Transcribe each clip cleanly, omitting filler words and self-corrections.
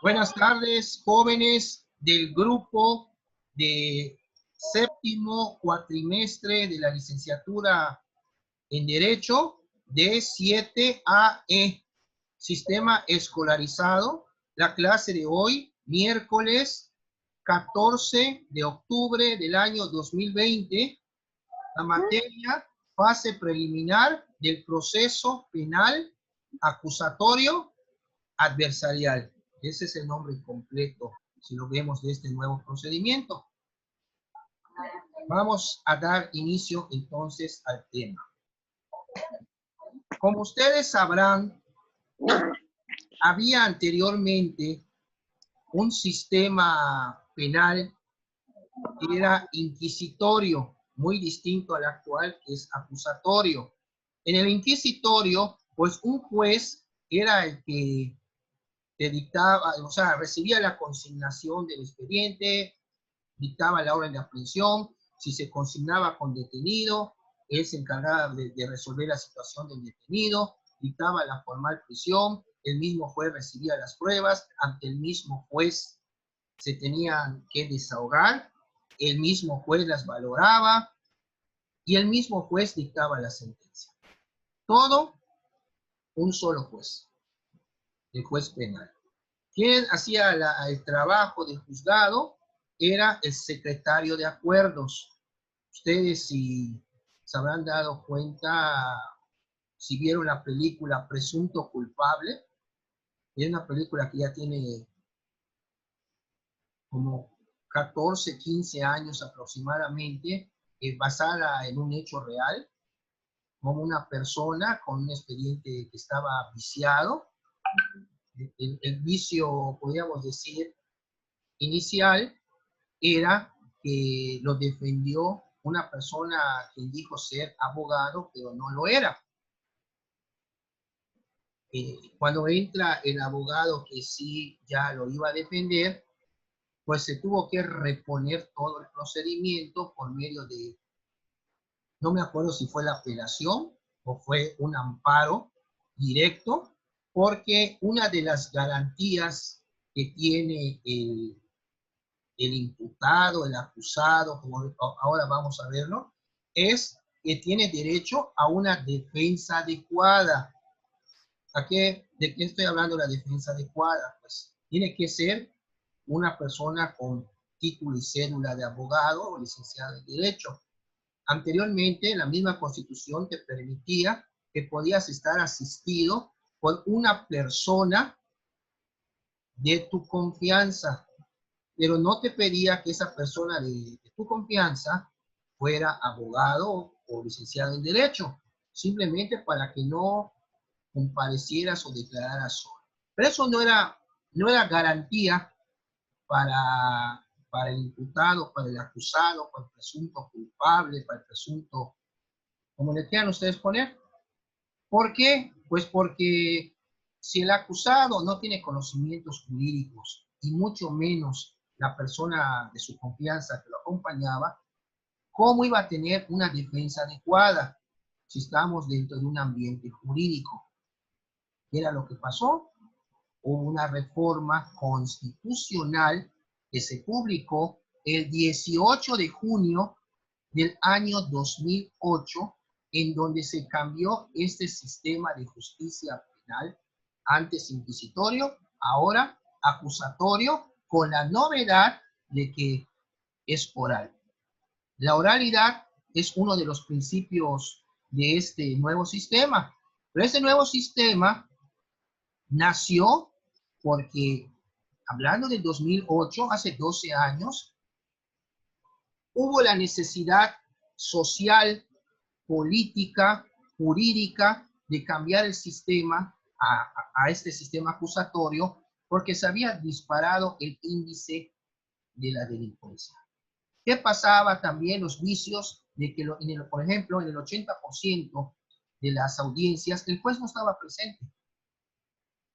Buenas tardes, jóvenes del grupo de séptimo cuatrimestre de la licenciatura en Derecho de 7AE, Sistema Escolarizado. La clase de hoy, miércoles 14 de octubre del año 2020, la materia fase preliminar del proceso penal acusatorio adversarial. Ese es el nombre completo, si lo vemos de este nuevo procedimiento. Vamos a dar inicio entonces al tema. Como ustedes sabrán, había anteriormente un sistema penal que era inquisitorio, muy distinto al actual, que es acusatorio. En el inquisitorio, pues un juez era el que te dictaba, o sea, recibía la consignación del expediente, dictaba la orden de aprehensión, si se consignaba con detenido, él se encargaba de resolver la situación del detenido, dictaba la formal prisión, el mismo juez recibía las pruebas, ante el mismo juez se tenían que desahogar, el mismo juez las valoraba y el mismo juez dictaba la sentencia. Todo un solo juez, el juez penal. Quien hacía el trabajo de juzgado era el secretario de acuerdos. Ustedes si se habrán dado cuenta, si vieron la película Presunto Culpable, es una película que ya tiene como 14, 15 años aproximadamente, basada en un hecho real, como una persona con un expediente que estaba viciado. El vicio, podríamos decir, inicial era que lo defendió una persona que dijo ser abogado, pero no lo era. Cuando entra el abogado que sí ya lo iba a defender, pues se tuvo que reponer todo el procedimiento por medio de, no me acuerdo si fue la apelación o fue un amparo directo, porque una de las garantías que tiene el imputado, el acusado, como ahora vamos a verlo, es que tiene derecho a una defensa adecuada. ¿De qué estoy hablando la defensa adecuada? Pues tiene que ser una persona con título y cédula de abogado o licenciado en Derecho. Anteriormente, la misma Constitución te permitía que podías estar asistido por una persona de tu confianza, pero no te pedía que esa persona de tu confianza fuera abogado o licenciado en Derecho, simplemente para que no comparecieras o declararas solo. Pero eso no era garantía para el imputado, para el acusado, para el presunto culpable, para el presunto, como le quieran ustedes poner. ¿Por qué? Pues porque si el acusado no tiene conocimientos jurídicos y mucho menos la persona de su confianza que lo acompañaba, ¿cómo iba a tener una defensa adecuada si estamos dentro de un ambiente jurídico? ¿Qué era lo que pasó? Hubo una reforma constitucional que se publicó el 18 de junio del año 2008, en donde se cambió este sistema de justicia penal, antes inquisitorio, ahora acusatorio, con la novedad de que es oral. La oralidad es uno de los principios de este nuevo sistema, pero este nuevo sistema nació porque, hablando del 2008, hace 12 años, hubo la necesidad social, política, jurídica, de cambiar el sistema a este sistema acusatorio, porque se había disparado el índice de la delincuencia. ¿Qué pasaba también los vicios de que, por ejemplo, en el 80% de las audiencias, el juez no estaba presente?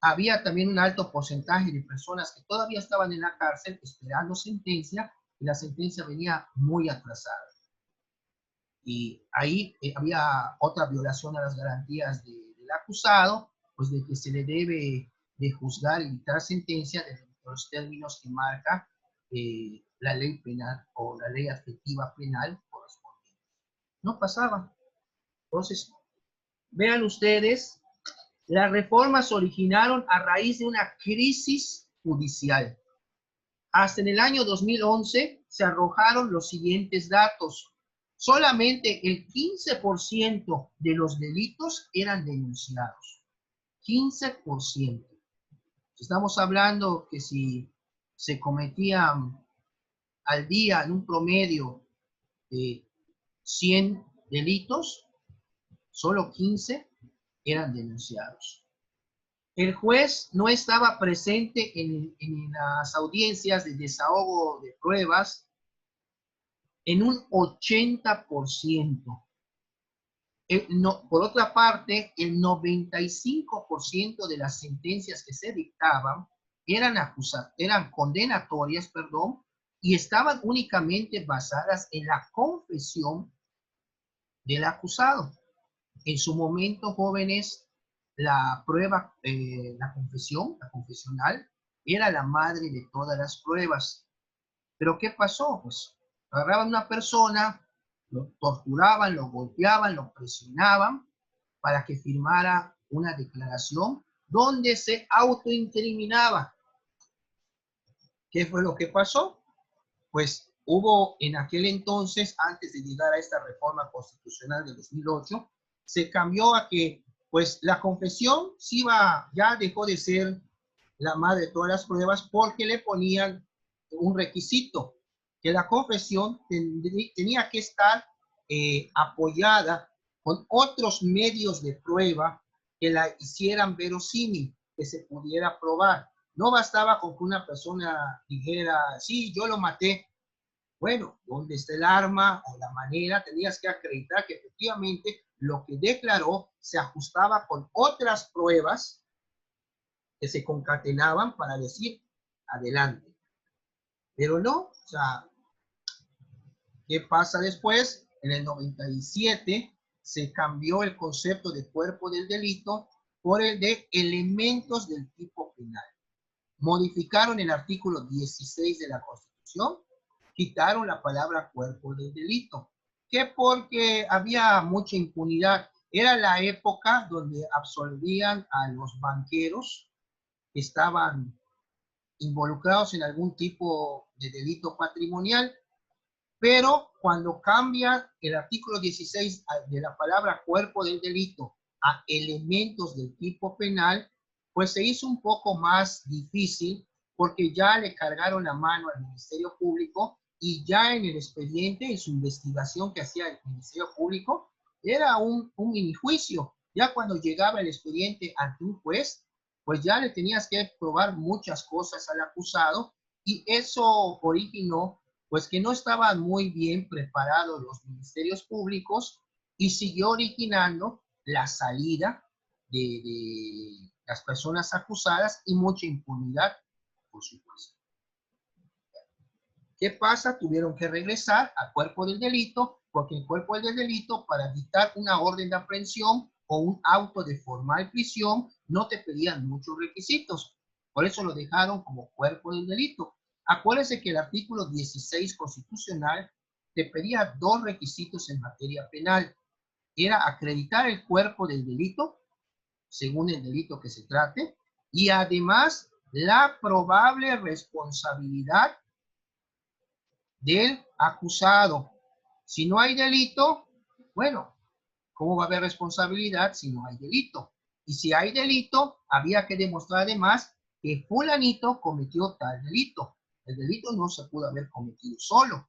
Había también un alto porcentaje de personas que todavía estaban en la cárcel esperando sentencia, y la sentencia venía muy atrasada. Y ahí había otra violación a las garantías del acusado, pues de que se le debe de juzgar y dictar sentencia de los términos que marca la ley penal o la ley adjetiva penal correspondiente. No pasaba. Entonces, vean ustedes, las reformas se originaron a raíz de una crisis judicial. Hasta en el año 2011 se arrojaron los siguientes datos. Solamente el 15% de los delitos eran denunciados. 15%. Estamos hablando que si se cometían al día en un promedio de 100 delitos, solo 15 eran denunciados. El juez no estaba presente en las audiencias de desahogo de pruebas en un 80%. Por otra parte, el 95% de las sentencias que se dictaban eran condenatorias, y estaban únicamente basadas en la confesión del acusado. En su momento, jóvenes, la prueba, la confesional, era la madre de todas las pruebas. Pero ¿qué pasó? Pues agarraban a una persona, lo torturaban, lo golpeaban, lo presionaban para que firmara una declaración donde se autoincriminaba. ¿Qué fue lo que pasó? Pues hubo en aquel entonces, antes de llegar a esta reforma constitucional de 2008, se cambió a que pues la confesión ya dejó de ser la madre de todas las pruebas porque le ponían un requisito, que la confesión tenía que estar apoyada con otros medios de prueba que la hicieran verosímil, que se pudiera probar. No bastaba con que una persona dijera, sí, yo lo maté. Bueno, ¿dónde está el arma o la manera? Tenías que acreditar que efectivamente lo que declaró se ajustaba con otras pruebas que se concatenaban para decir adelante. Pero no, o sea, ¿qué pasa después? En el 97 se cambió el concepto de cuerpo del delito por el de elementos del tipo penal. Modificaron el artículo 16 de la Constitución, quitaron la palabra cuerpo del delito, que porque había mucha impunidad. Era la época donde absolvían a los banqueros que estaban involucrados en algún tipo de delito patrimonial, pero cuando cambia el artículo 16 de la palabra cuerpo del delito a elementos del tipo penal, pues se hizo un poco más difícil porque ya le cargaron la mano al Ministerio Público y ya en el expediente, en su investigación que hacía el Ministerio Público, era un mini juicio. Ya cuando llegaba el expediente ante un juez, pues ya le tenías que probar muchas cosas al acusado y eso originó pues que no estaban muy bien preparados los ministerios públicos y siguió originando la salida de las personas acusadas y mucha impunidad, por supuesto. ¿Qué pasa? Tuvieron que regresar al cuerpo del delito, porque el cuerpo del delito, para dictar una orden de aprehensión o un auto de formal prisión, no te pedían muchos requisitos. Por eso lo dejaron como cuerpo del delito. Acuérdense que el artículo 16 constitucional te pedía 2 requisitos en materia penal. Era acreditar el cuerpo del delito, según el delito que se trate, y además la probable responsabilidad del acusado. Si no hay delito, bueno, ¿cómo va a haber responsabilidad si no hay delito? Y si hay delito, había que demostrar además que fulanito cometió tal delito. El delito no se pudo haber cometido solo.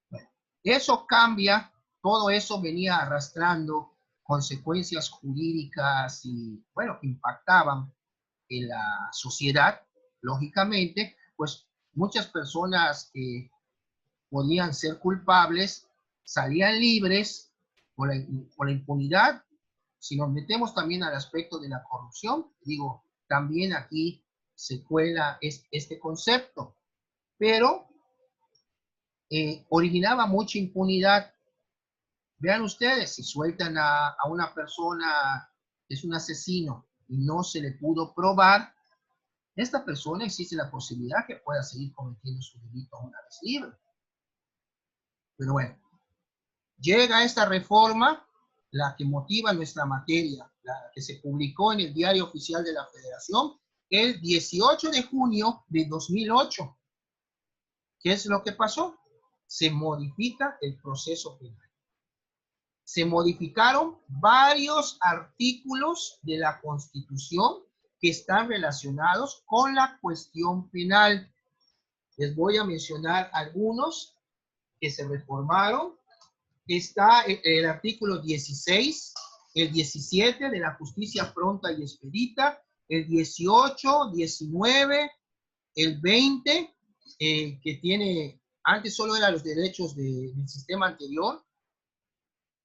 Bueno, eso cambia, todo eso venía arrastrando consecuencias jurídicas y, bueno, que impactaban en la sociedad, lógicamente, pues muchas personas que podían ser culpables salían libres por la impunidad. Si nos metemos también al aspecto de la corrupción, digo, también aquí se cuela este concepto, pero originaba mucha impunidad. Vean ustedes, si sueltan a una persona que es un asesino, y no se le pudo probar, esta persona existe la posibilidad que pueda seguir cometiendo su delito una vez libre. Pero bueno, llega esta reforma, la que motiva nuestra materia, la que se publicó en el Diario Oficial de la Federación el 18 de junio de 2008. ¿Qué es lo que pasó? Se modifica el proceso penal. Se modificaron varios artículos de la Constitución que están relacionados con la cuestión penal. Les voy a mencionar algunos que se reformaron. Está el artículo 16, el 17 de la justicia pronta y expedita, el 18, 19, el 20, que tiene, antes solo eran los derechos del sistema anterior.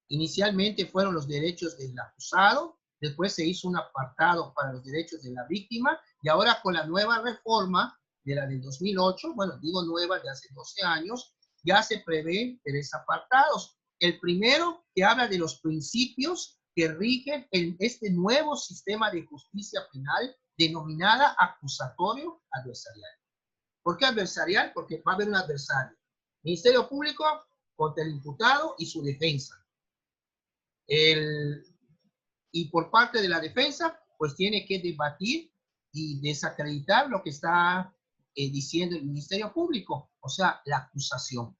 Inicialmente fueron los derechos del acusado, después se hizo un apartado para los derechos de la víctima, y ahora con la nueva reforma de la del 2008, bueno, digo nueva de hace 12 años, ya se prevé 3 apartados. El primero, que habla de los principios que rigen este nuevo sistema de justicia penal denominada acusatorio adversarial. ¿Por qué adversarial? Porque va a haber un adversario. Ministerio Público contra el imputado y su defensa. Y por parte de la defensa, pues tiene que debatir y desacreditar lo que está diciendo el Ministerio Público, o sea, la acusación.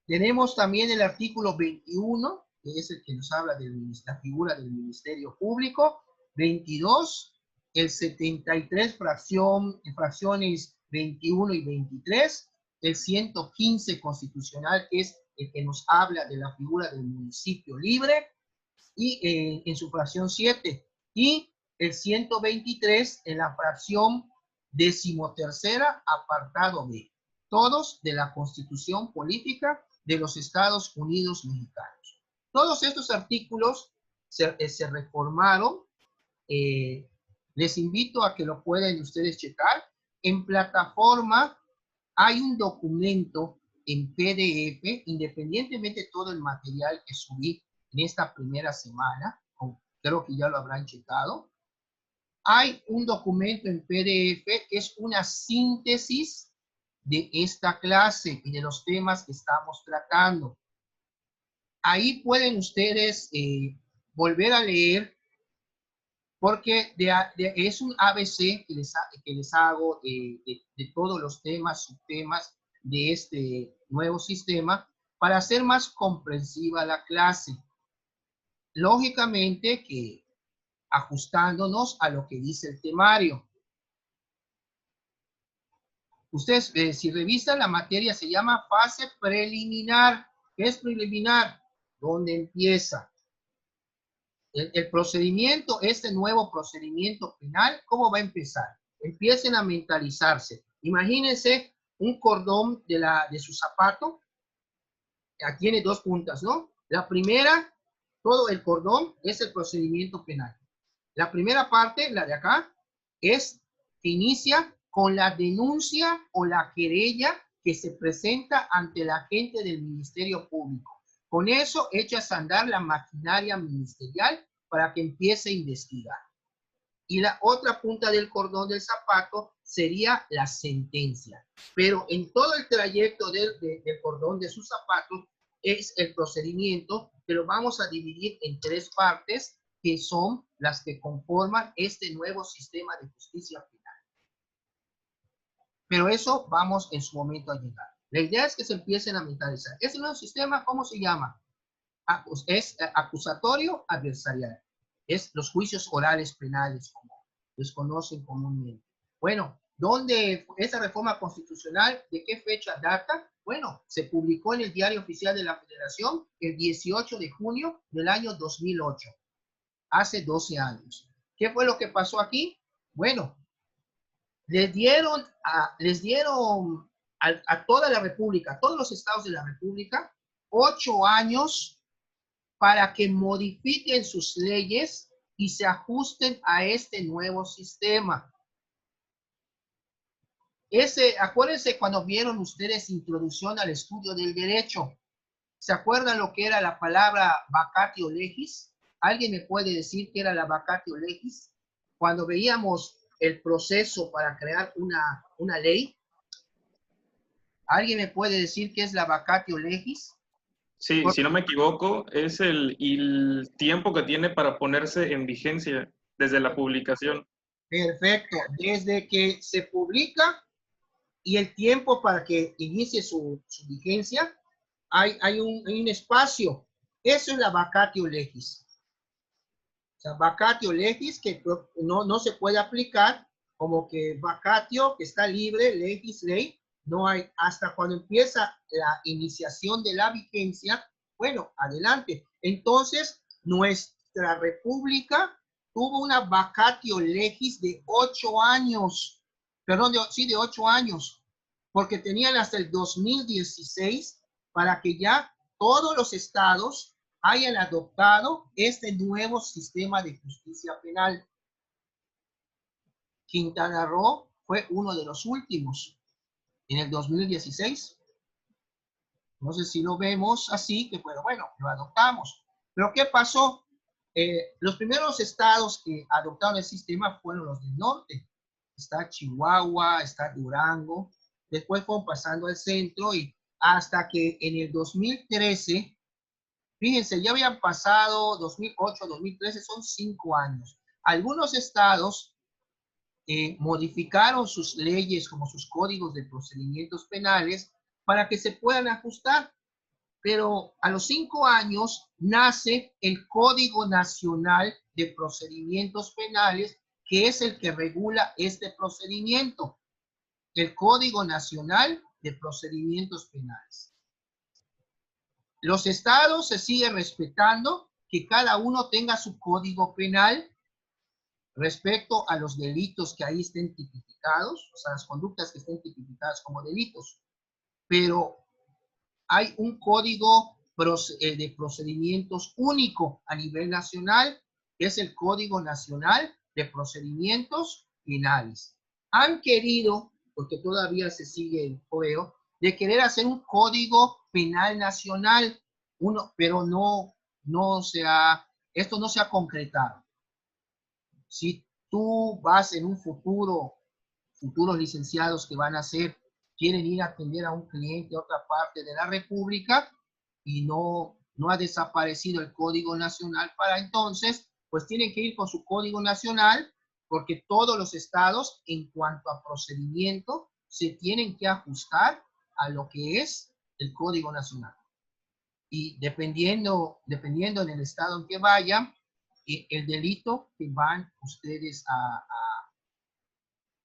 Tenemos también el artículo 21, que es el que nos habla de la figura del Ministerio Público, 22, el 73, fracciones 21 y 23, el 115 constitucional, que es el que nos habla de la figura del municipio libre, y en su fracción 7, y el 123 en la fracción 13ª, apartado B, todos de la Constitución Política de los Estados Unidos Mexicanos. Todos estos artículos se reformaron. Les invito a que lo puedan ustedes checar. En plataforma hay un documento en PDF, independientemente de todo el material que subí en esta primera semana, creo que ya lo habrán checado. Hay un documento en PDF que es una síntesis de esta clase y de los temas que estamos tratando. Ahí pueden ustedes volver a leer, porque es un ABC que les hago de todos los temas, subtemas de este nuevo sistema, para hacer más comprensiva la clase. Lógicamente que ajustándonos a lo que dice el temario. Ustedes, si revisan la materia, se llama fase preliminar. ¿Qué es preliminar? ¿Dónde empieza? El procedimiento, este nuevo procedimiento penal, ¿cómo va a empezar? Empiecen a mentalizarse. Imagínense un cordón de su zapato. Ya tiene 2 puntas, ¿no? La primera, todo el cordón es el procedimiento penal. La primera parte, la de acá, inicia con la denuncia o la querella que se presenta ante la agente del Ministerio Público. Con eso echas a andar la maquinaria ministerial para que empiece a investigar. Y la otra punta del cordón del zapato sería la sentencia. Pero en todo el trayecto del cordón de sus zapatos es el procedimiento, que lo vamos a dividir en 3 partes, que son las que conforman este nuevo sistema de justicia penal. Pero eso vamos en su momento a llegar. La idea es que se empiecen a mentalizar. Este nuevo sistema, ¿cómo se llama? Es acusatorio adversarial. Es los juicios orales penales, como los conocen comúnmente. Bueno, ¿dónde esa reforma constitucional, de qué fecha data? Bueno, se publicó en el Diario Oficial de la Federación el 18 de junio del año 2008. Hace 12 años. ¿Qué fue lo que pasó aquí? Bueno, les dieron a toda la República, a todos los estados de la República, 8 años para que modifiquen sus leyes y se ajusten a este nuevo sistema. Acuérdense cuando vieron ustedes introducción al estudio del derecho. ¿Se acuerdan lo que era la palabra vacatio legis? ¿Alguien me puede decir qué era la vacatio legis? Cuando veíamos el proceso para crear una ley, ¿alguien me puede decir qué es la vacatio legis? Sí, si no me equivoco, es el tiempo que tiene para ponerse en vigencia desde la publicación. Perfecto. Desde que se publica y el tiempo para que inicie su vigencia, hay un espacio. Eso es la vacatio legis. O sea, vacatio legis que no se puede aplicar como que vacatio que está libre, legis, ley. No hay, hasta cuando empieza la iniciación de la vigencia, bueno, adelante. Entonces, nuestra república tuvo una vacatio legis de 8 años, perdón, sí, de 8 años, porque tenían hasta el 2016 para que ya todos los estados hayan adoptado este nuevo sistema de justicia penal. Quintana Roo fue uno de los últimos en el 2016. No sé si lo vemos así, que bueno, lo adoptamos. Pero ¿qué pasó? Los primeros estados que adoptaron el sistema fueron los del norte. Está Chihuahua, está Durango. Después fueron pasando al centro y hasta que en el 2013, fíjense, ya habían pasado 2008, 2013, son 5 años. Algunos estados modificaron sus leyes como sus códigos de procedimientos penales para que se puedan ajustar, pero a los 5 años nace el Código Nacional de Procedimientos Penales, que es el que regula este procedimiento, el Código Nacional de Procedimientos Penales. Los estados se siguen respetando que cada uno tenga su código penal respecto a los delitos que ahí estén tipificados, o sea, las conductas que estén tipificadas como delitos. Pero hay un código de procedimientos único a nivel nacional, que es el Código Nacional de Procedimientos Penales. Han querido, porque todavía se sigue el juego, de querer hacer un código penal nacional, pero esto no se ha concretado. Si tú vas en un futuros licenciados que van a ser, quieren ir a atender a un cliente a otra parte de la República y no ha desaparecido el Código Nacional para entonces, pues tienen que ir con su Código Nacional porque todos los estados en cuanto a procedimiento se tienen que ajustar a lo que es el Código Nacional. Y dependiendo del estado en que vayan, el delito que van ustedes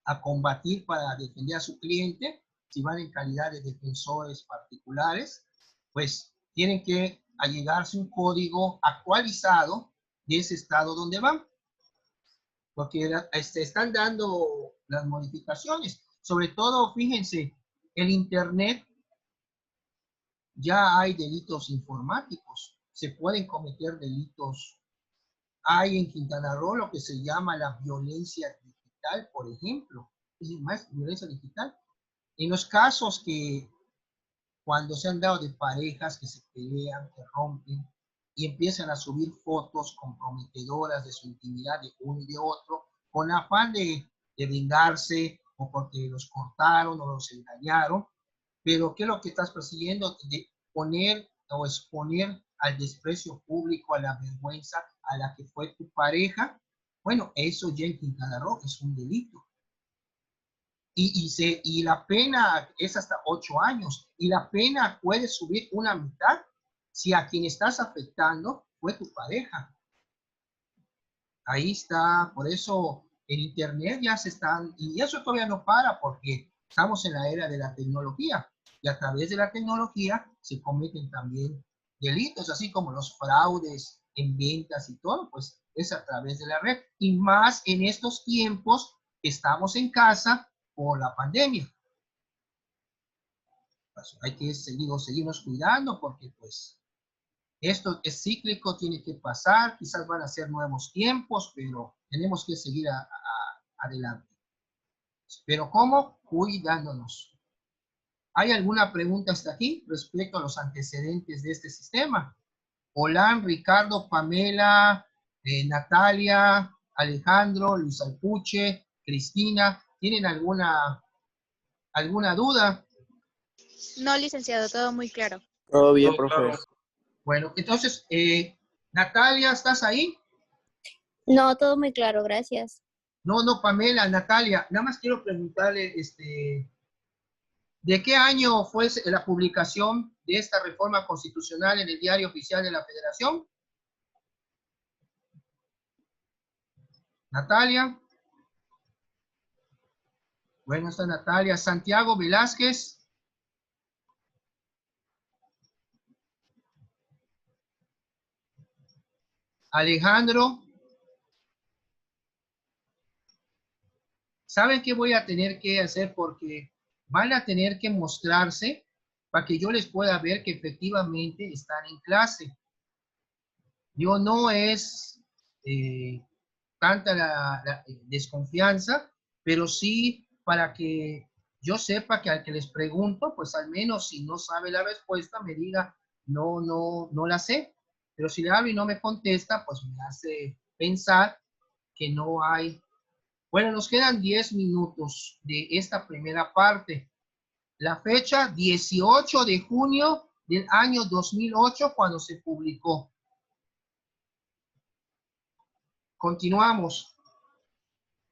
a combatir para defender a su cliente, si van en calidad de defensores particulares, pues tienen que allegarse un código actualizado de ese estado donde van, porque están dando las modificaciones. Sobre todo, fíjense, el Internet ya hay delitos informáticos, se pueden cometer delitos. Hay en Quintana Roo lo que se llama la violencia digital, por ejemplo. Es más, violencia digital. En los casos que cuando se han dado de parejas que se pelean, que rompen y empiezan a subir fotos comprometedoras de su intimidad de uno y de otro, con afán de vengarse o porque los cortaron o los engañaron, pero ¿qué es lo que estás persiguiendo? De poner o exponer al desprecio público, a la vergüenza a la que fue tu pareja. Bueno, eso ya en Quintana Roo es un delito. Y la pena es hasta 8 años. Y la pena puede subir una mitad si a quien estás afectando fue tu pareja. Ahí está, por eso en Internet ya se están, y eso todavía no para porque estamos en la era de la tecnología y a través de la tecnología se cometen también delitos, así como los fraudes en ventas y todo, pues es a través de la red. Y más en estos tiempos que estamos en casa por la pandemia. Pues hay que seguirnos cuidando porque pues esto es cíclico, tiene que pasar, quizás van a ser nuevos tiempos, pero tenemos que seguir adelante. ¿Pero cómo? Cuidándonos. ¿Hay alguna pregunta hasta aquí respecto a los antecedentes de este sistema? Olan, Ricardo, Pamela, Natalia, Alejandro, Luis Alpuche, Cristina, ¿tienen alguna duda? No, licenciado, todo muy claro. Todo bien, Todo profe. claro. Bueno, entonces, Natalia, ¿estás ahí? No, todo muy claro, gracias. No, Pamela, Natalia, nada más quiero preguntarle, ¿de qué año fue la publicación de esta reforma constitucional en el Diario Oficial de la Federación? Natalia. Bueno, está Natalia. Santiago Velázquez. Alejandro. ¿Saben qué voy a tener que hacer? Porque van a tener que mostrarse para que yo les pueda ver que efectivamente están en clase. Yo no es tanta la desconfianza, pero sí para que yo sepa que al que les pregunto, pues al menos si no sabe la respuesta, me diga, no la sé. Pero si le hablo y no me contesta, pues me hace pensar que no hay. Bueno, nos quedan 10 minutos de esta primera parte. La fecha, 18 de junio del año 2008, cuando se publicó. Continuamos.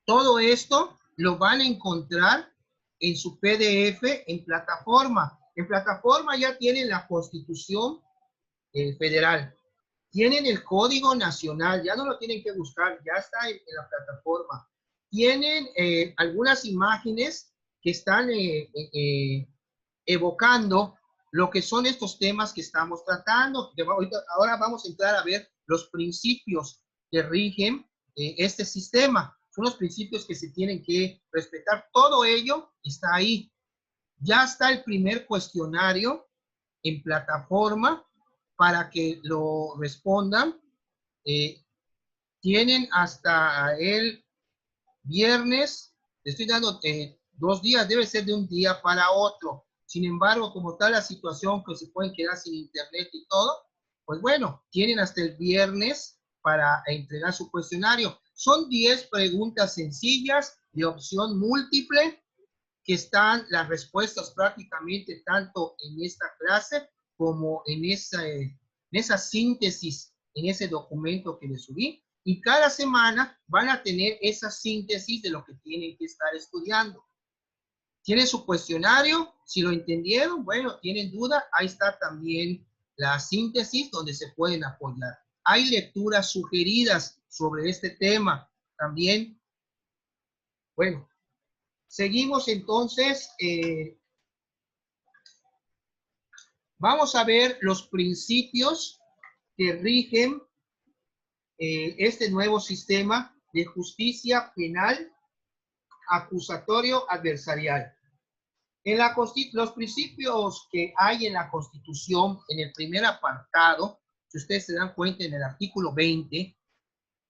Todo esto lo van a encontrar en su PDF en plataforma. En plataforma ya tienen la Constitución Federal. Tienen el Código Nacional, ya no lo tienen que buscar, ya está en la plataforma. Tienen algunas imágenes que están evocando lo que son estos temas que estamos tratando. Ahora vamos a entrar a ver los principios que rigen este sistema. Son los principios que se tienen que respetar. Todo ello está ahí. Ya está el primer cuestionario en plataforma para que lo respondan. Tienen hasta el viernes, le estoy dando 2 días, debe ser de un día para otro. Sin embargo, como está la situación que se pueden quedar sin internet y todo, pues bueno, tienen hasta el viernes para entregar su cuestionario. Son 10 preguntas sencillas de opción múltiple que están las respuestas prácticamente tanto en esta clase como en esa síntesis, en ese documento que les subí. Y cada semana van a tener esa síntesis de lo que tienen que estar estudiando. Tienen su cuestionario, si lo entendieron, bueno, tienen duda, ahí está también la síntesis donde se pueden apoyar. Hay lecturas sugeridas sobre este tema también. Bueno, seguimos entonces. Vamos a ver los principios que rigen este nuevo sistema de justicia penal acusatorio adversarial. Los principios que hay en la Constitución, en el primer apartado, si ustedes se dan cuenta en el artículo 20,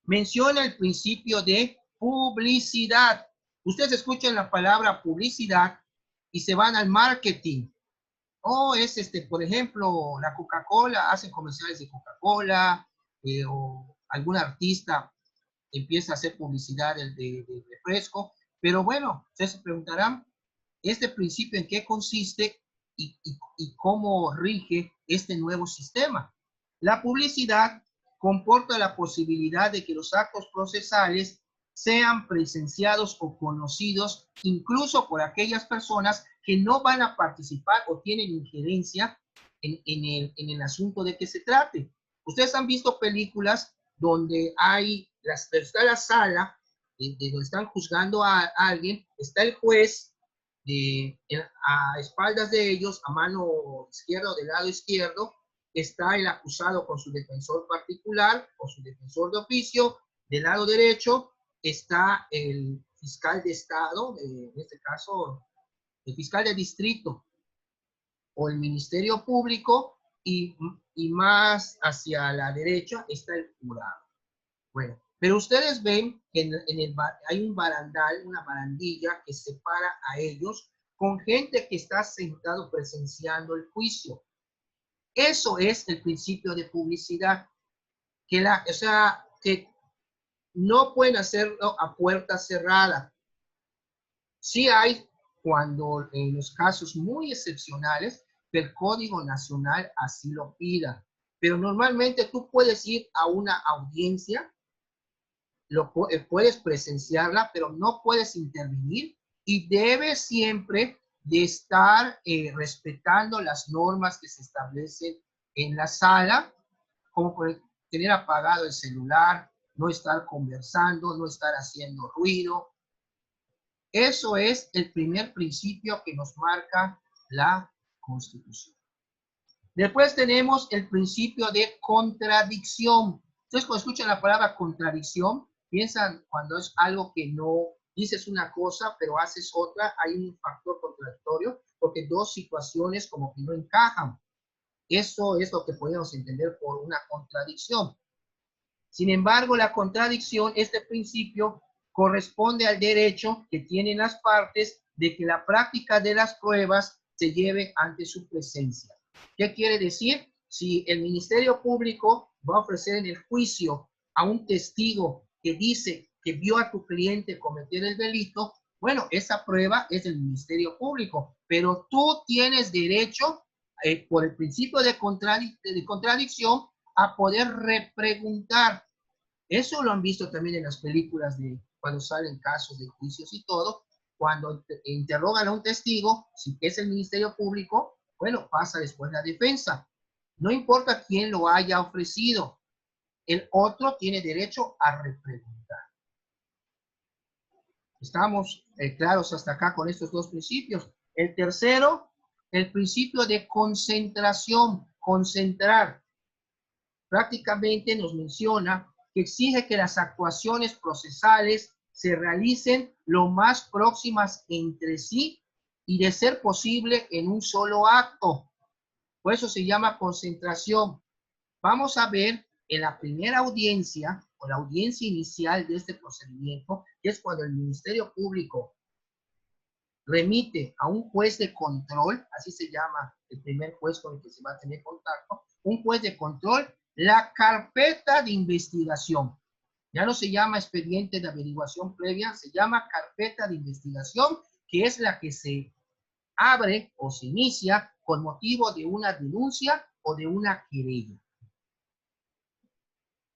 menciona el principio de publicidad. Ustedes escuchan la palabra publicidad y se van al marketing. O es, por ejemplo, la Coca-Cola, hacen comerciales de Coca-Cola, o algún artista empieza a hacer publicidad de refresco. Pero bueno, ustedes se preguntarán, ¿este principio en qué consiste y cómo rige este nuevo sistema? La publicidad comporta la posibilidad de que los actos procesales sean presenciados o conocidos incluso por aquellas personas que no van a participar o tienen injerencia en el asunto de que se trate. Ustedes han visto películas donde está la sala de donde están juzgando a alguien, está el juez a espaldas de ellos, a mano izquierda o del lado izquierdo, está el acusado con su defensor particular o su defensor de oficio, del lado derecho está el fiscal de estado, en este caso el fiscal de distrito o el ministerio público, y más hacia la derecha está el jurado. Bueno, pero ustedes ven que hay un barandal, una barandilla que separa a ellos con gente que está sentado presenciando el juicio. Eso es el principio de publicidad, que no pueden hacerlo a puerta cerrada. Sí hay cuando en los casos muy excepcionales el Código Nacional así lo pida. Pero normalmente tú puedes ir a una audiencia, puedes presenciarla, pero no puedes intervenir y debes siempre de estar respetando las normas que se establecen en la sala, como por tener apagado el celular, no estar conversando, no estar haciendo ruido. Eso es el primer principio que nos marca la Constitución. Después tenemos el principio de contradicción. Entonces, cuando escuchan la palabra contradicción, piensan cuando es algo que no dices una cosa, pero haces otra, hay un factor contradictorio, porque dos situaciones como que no encajan. Eso es lo que podemos entender por una contradicción. Sin embargo, la contradicción, este principio, corresponde al derecho que tienen las partes de que la práctica de las pruebas se lleve ante su presencia. ¿Qué quiere decir? Si el Ministerio Público va a ofrecer en el juicio a un testigo que dice que vio a tu cliente cometer el delito, bueno, esa prueba es del Ministerio Público, pero tú tienes derecho, por el principio de contradicción, a poder repreguntar. Eso lo han visto también en las películas de cuando salen casos de juicios y todo. Cuando interrogan a un testigo, si es el Ministerio Público, bueno, pasa después la defensa. No importa quién lo haya ofrecido, el otro tiene derecho a repreguntar. Estamos claros hasta acá con estos dos principios. El tercero, el principio de concentración, concentrar. Prácticamente nos menciona que exige que las actuaciones procesales se realicen lo más próximas entre sí y de ser posible en un solo acto. Por eso se llama concentración. Vamos a ver en la primera audiencia o la audiencia inicial de este procedimiento, que es cuando el Ministerio Público remite a un juez de control, así se llama el primer juez con el que se va a tener contacto, un juez de control, la carpeta de investigación. Ya no se llama expediente de averiguación previa, se llama carpeta de investigación, que es la que se abre o se inicia con motivo de una denuncia o de una querella.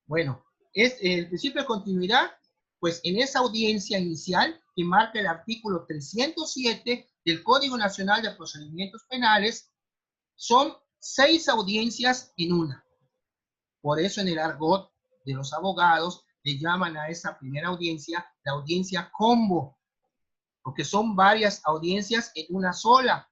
Bueno, es el principio de continuidad, pues en esa audiencia inicial que marca el artículo 307 del Código Nacional de Procedimientos Penales, son 6 audiencias en una. Por eso en el argot de los abogados le llaman a esa primera audiencia la audiencia combo, porque son varias audiencias en una sola.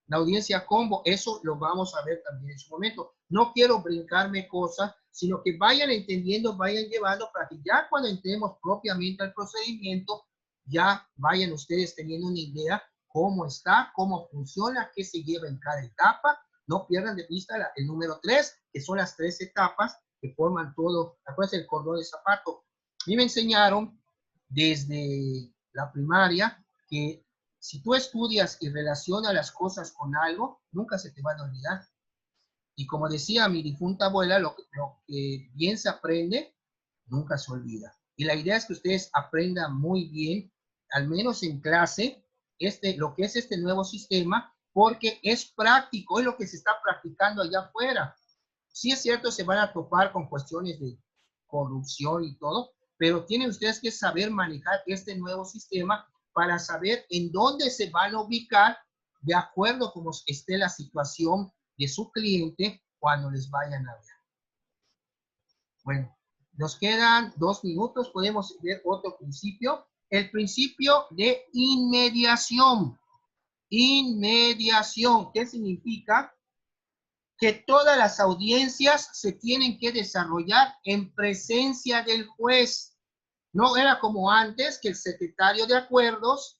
La audiencia combo, eso lo vamos a ver también en su momento. No quiero brincarme cosas, sino que vayan entendiendo, vayan llevando para que ya cuando entremos propiamente al procedimiento, ya vayan ustedes teniendo una idea cómo está, cómo funciona, qué se lleva en cada etapa. No pierdan de vista el número 3, que son las 3 etapas que forman todo, acuérdense el cordón de zapato. A mí me enseñaron desde la primaria que si tú estudias y relacionas las cosas con algo, nunca se te van a olvidar. Y como decía mi difunta abuela, lo que bien se aprende, nunca se olvida. Y la idea es que ustedes aprendan muy bien, al menos en clase, lo que es este nuevo sistema, porque es práctico, es lo que se está practicando allá afuera. Sí es cierto, se van a topar con cuestiones de corrupción y todo, pero tienen ustedes que saber manejar este nuevo sistema para saber en dónde se van a ubicar de acuerdo a cómo esté la situación de su cliente cuando les vayan a ver. Bueno, nos quedan 2 minutos, podemos ver otro principio. El principio de inmediación. Inmediación, ¿qué significa? Que todas las audiencias se tienen que desarrollar en presencia del juez. No era como antes, que el secretario de acuerdos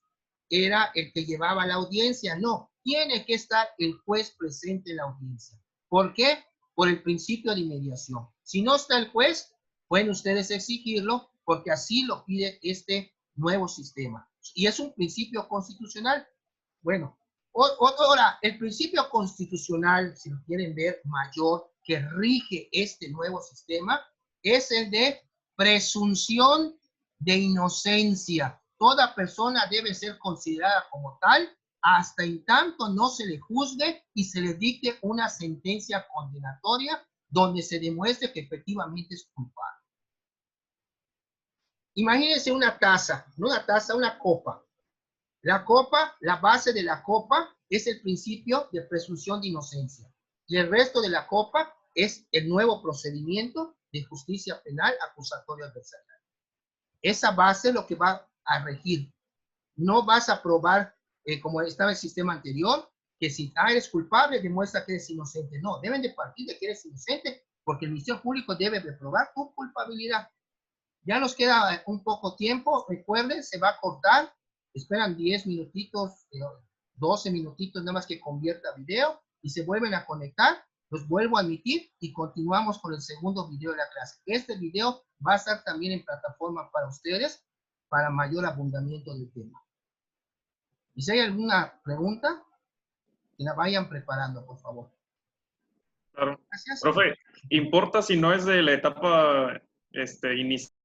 era el que llevaba la audiencia. No, tiene que estar el juez presente en la audiencia. ¿Por qué? Por el principio de inmediación. Si no está el juez, pueden ustedes exigirlo porque así lo pide este nuevo sistema. Y es un principio constitucional. Bueno, ahora, el principio constitucional, si lo quieren ver, mayor, que rige este nuevo sistema, es el de presunción de inocencia. Toda persona debe ser considerada como tal hasta en tanto no se le juzgue y se le dicte una sentencia condenatoria donde se demuestre que efectivamente es culpable. Imagínense una taza, no una taza, una copa. La copa, la base de la copa es el principio de presunción de inocencia. Y el resto de la copa es el nuevo procedimiento de justicia penal acusatorio adversarial. Esa base es lo que va a regir. No vas a probar, como estaba el sistema anterior, que si eres culpable, demuestra que eres inocente. No, deben de partir de que eres inocente, porque el Ministerio Público debe de probar tu culpabilidad. Ya nos queda un poco tiempo. Recuerden, se va a cortar. Esperan 10 minutitos, 12 minutitos, nada más que convierta video, y se vuelven a conectar. Los vuelvo a admitir y continuamos con el segundo video de la clase. Este video va a estar también en plataforma para ustedes, para mayor abundamiento del tema. Y si hay alguna pregunta, que la vayan preparando, por favor. Claro. Gracias. Profe, ¿importa si no es de la etapa inicial